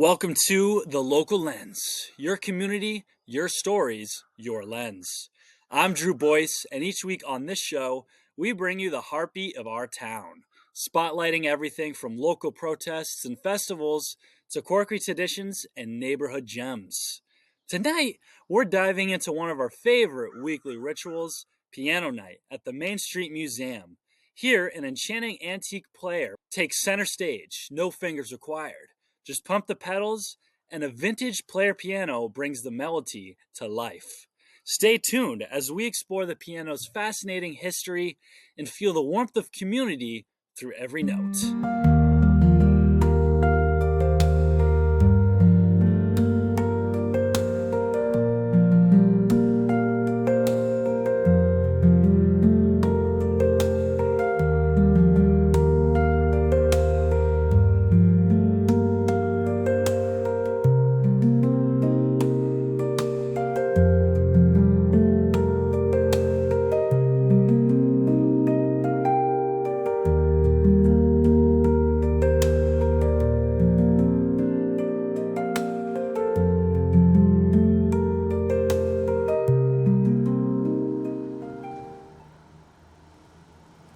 Welcome to The Local Lens, your community, your stories, your lens. I'm Drew Boyce, and each week on this show, we bring you the heartbeat of our town, spotlighting everything from local protests and festivals to quirky traditions and neighborhood gems. Tonight, we're diving into one of our favorite weekly rituals, piano night at the Main Street Museum. Here, an enchanting antique player takes center stage, no fingers required. Just pump the pedals, and a vintage player piano brings the melody to life. Stay tuned as we explore the piano's fascinating history and feel the warmth of community through every note.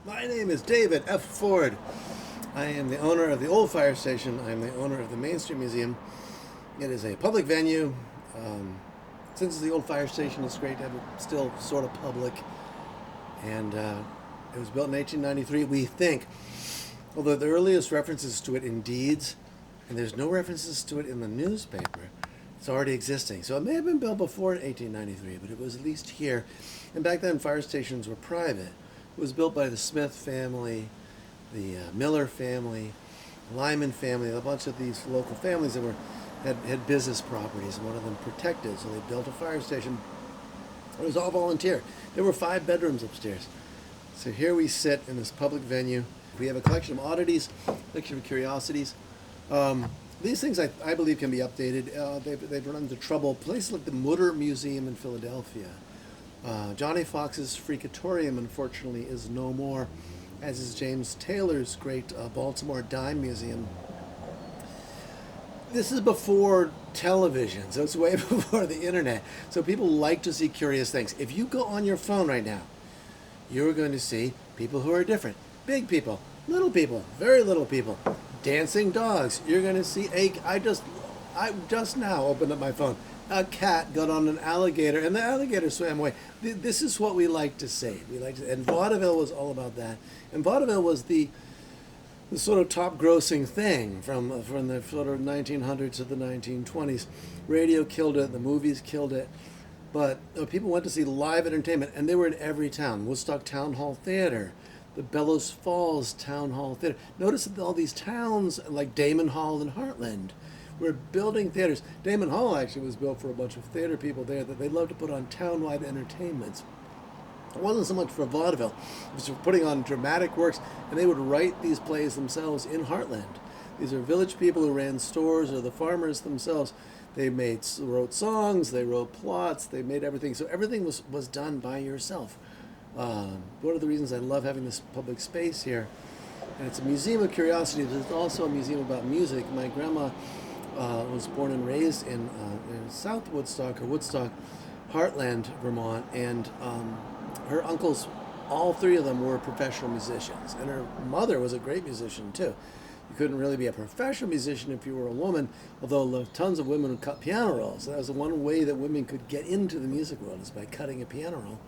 My name is David F. Ford. I am the owner of the old fire station. I am the owner of the Main Street Museum. It is a public venue. Since the old fire station, it's great to have it still sort of public. And it was built in 1893, we think. Although the earliest references to it in deeds, and there's no references to it in the newspaper. It's already existing. So it may have been built before 1893, but it was at least here. And back then, fire stations were private. It was built by the Smith family, the Miller family, Lyman family, a bunch of these local families that had business properties, and one of them protected, so they built a fire station. It was all volunteer. There were 5 bedrooms upstairs. So here we sit in this public venue. We have a collection of oddities, a collection of curiosities. These things I believe can be updated. They've run into trouble. Places like the Mutter Museum in Philadelphia. Johnny Fox's Freakatorium, unfortunately, is no more, as is James Taylor's great Baltimore Dime Museum. This is before television, so it's way before the internet. So people like to see curious things. If you go on your phone right now, you're going to see people who are different. Big people, little people, very little people, dancing dogs. You're going to see I just now opened up my phone. A cat got on an alligator, and the alligator swam away. This is what we like to see. And vaudeville was all about that. And vaudeville was the sort of top-grossing thing from the sort of 1900s to the 1920s. Radio killed it. The movies killed it. But people went to see live entertainment, and they were in every town. Woodstock Town Hall Theater, the Bellows Falls Town Hall Theater. Notice that all these towns, like Damon Hall and Heartland, we're building theaters. Damon Hall actually was built for a bunch of theater people there that they loved to put on town-wide entertainments. It wasn't so much for vaudeville. It was for putting on dramatic works, and they would write these plays themselves in Heartland. These are village people who ran stores, or the farmers themselves. They wrote songs, they wrote plots, they made everything. So everything was done by yourself. One of the reasons I love having this public space here. And it's a museum of curiosity, but it's also a museum about music. My grandma was born and raised in South Woodstock, or Woodstock, Heartland, Vermont, and her uncles, all 3 of them were professional musicians, and her mother was a great musician too. You couldn't really be a professional musician if you were a woman, although tons of women would cut piano rolls. That was the one way that women could get into the music world, is by cutting a piano roll.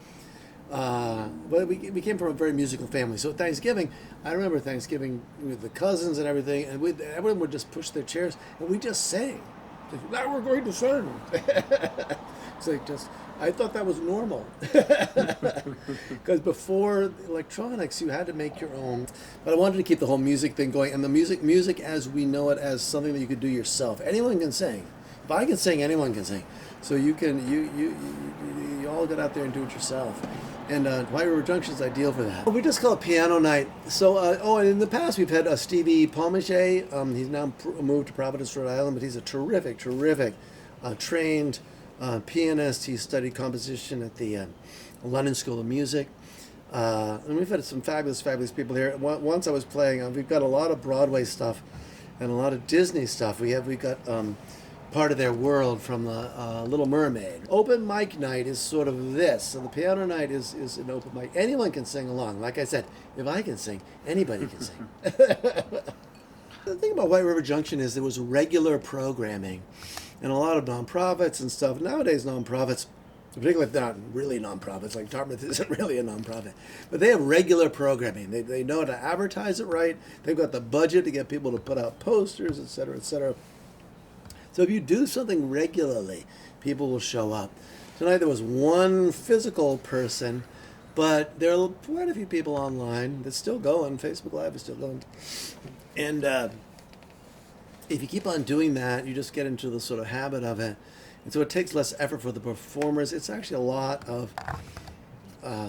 But we came from a very musical family. So at Thanksgiving, I remember Thanksgiving with the cousins and everything, and everyone would just push their chairs, and we just sang. Now we're going to sing. It's like I thought that was normal. Because before electronics, you had to make your own. But I wanted to keep the whole music thing going, and the music as we know it, as something that you could do yourself. Anyone can sing. If I can sing, anyone can sing. So you all get out there and do it yourself. And White River Junction is ideal for that. We just call it piano night. So, and in the past we've had Stevie Palmachet. He's now moved to Providence, Rhode Island, but he's a terrific trained pianist. He studied composition at the London School of Music. And we've had some fabulous people here. Once I was playing, we've got a lot of Broadway stuff and a lot of Disney stuff. We got part of their world from the Little Mermaid. Open mic night is sort of this. So the piano night is an open mic. Anyone can sing along. Like I said, if I can sing, anybody can sing. The thing about White River Junction is there was regular programming, and a lot of nonprofits and stuff. Nowadays, nonprofits, particularly if they're not really nonprofits, like Dartmouth isn't really a nonprofit, but they have regular programming. They know how to advertise it right. They've got the budget to get people to put out posters, et cetera, et cetera. So if you do something regularly, people will show up. Tonight there was one physical person, but there are quite a few people online that's still going. Facebook Live is still going. And if you keep on doing that, you just get into the sort of habit of it. And so it takes less effort for the performers. It's actually a lot of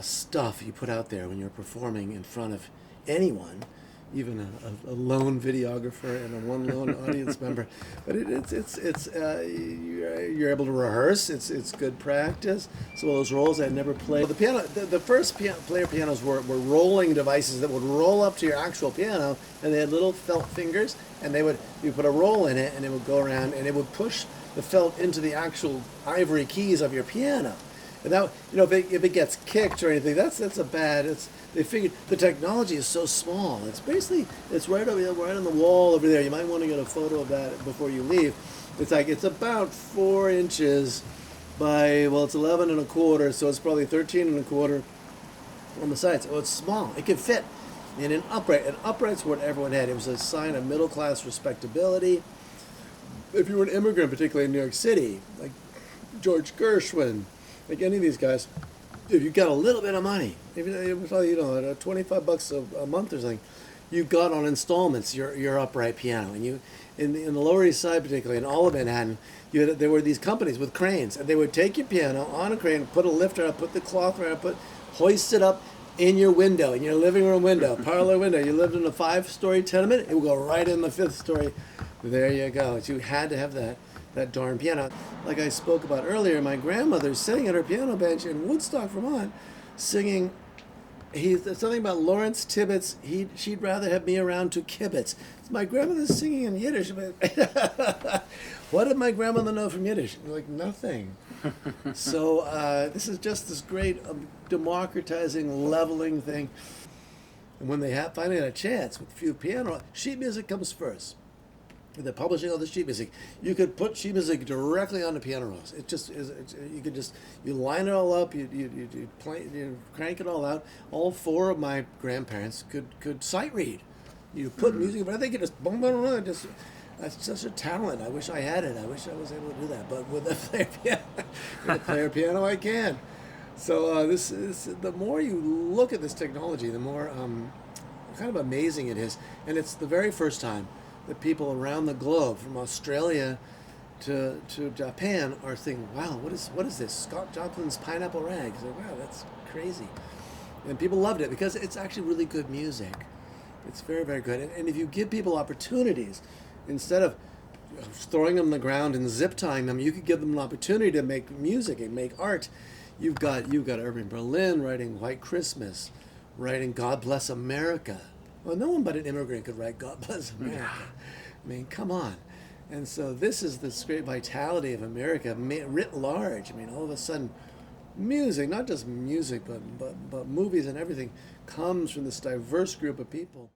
stuff you put out there when you're performing in front of anyone, even a lone videographer and a one lone audience member. But you're able to rehearse. It's good practice. So those roles I never played. The first player pianos were rolling devices that would roll up to your actual piano, and they had little felt fingers, and you put a roll in it, and it would go around, and it would push the felt into the actual ivory keys of your piano. And that, if it gets kicked or anything, that's a bad. They figured the technology is so small. It's right over there, right on the wall over there. You might want to get a photo of that before you leave. It's about 4 inches by, it's 11 and a quarter, so it's probably 13 and a quarter on the sides. So it's small. It can fit in an upright. And upright's what everyone had. It was a sign of middle class respectability. If you were an immigrant, particularly in New York City, like George Gershwin, like any of these guys, if you got a little bit of money, even it was $25 a month or something, you got on installments your upright piano, and you in the Lower East Side, particularly in all of Manhattan, there were these companies with cranes, and they would take your piano on a crane, put a lifter up, put the cloth around, hoist it up in your window, in your living room window, parlor window. You lived in a 5-story tenement, it would go right in the 5th story. There you go. So you had to have that darn piano. Like I spoke about earlier, my grandmother's sitting at her piano bench in Woodstock, Vermont, singing. Something about Lawrence Tibbetts. She'd rather have me around to kibitz. My grandmother's singing in Yiddish. What did my grandmother know from Yiddish? Like nothing. So this is just this great democratizing, leveling thing. And when they finally had a chance with a few piano, sheet music comes first. They're publishing all the sheet music. You could put sheet music directly on the piano rolls. It just is. You line it all up. You crank it all out. All 4 of my grandparents could sight read. You put music, but they could just boom, boom, boom. That's such a talent. I wish I had it. I wish I was able to do that. But with a player piano, I can. So this is the more you look at this technology, the more kind of amazing it is. And it's the very first time that people around the globe, from Australia to Japan, are thinking, wow, what is this? Scott Joplin's Pineapple Rags. Like, wow, that's crazy. And people loved it because it's actually really good music. It's very, very good. And if you give people opportunities, instead of throwing them on the ground and zip tying them, you could give them an opportunity to make music and make art. You've got Irving Berlin writing White Christmas, writing God Bless America. Well, no one but an immigrant could write God Bless America. I mean, come on. And so this is this great vitality of America writ large. I mean, all of a sudden, music, not just music, but movies and everything, comes from this diverse group of people.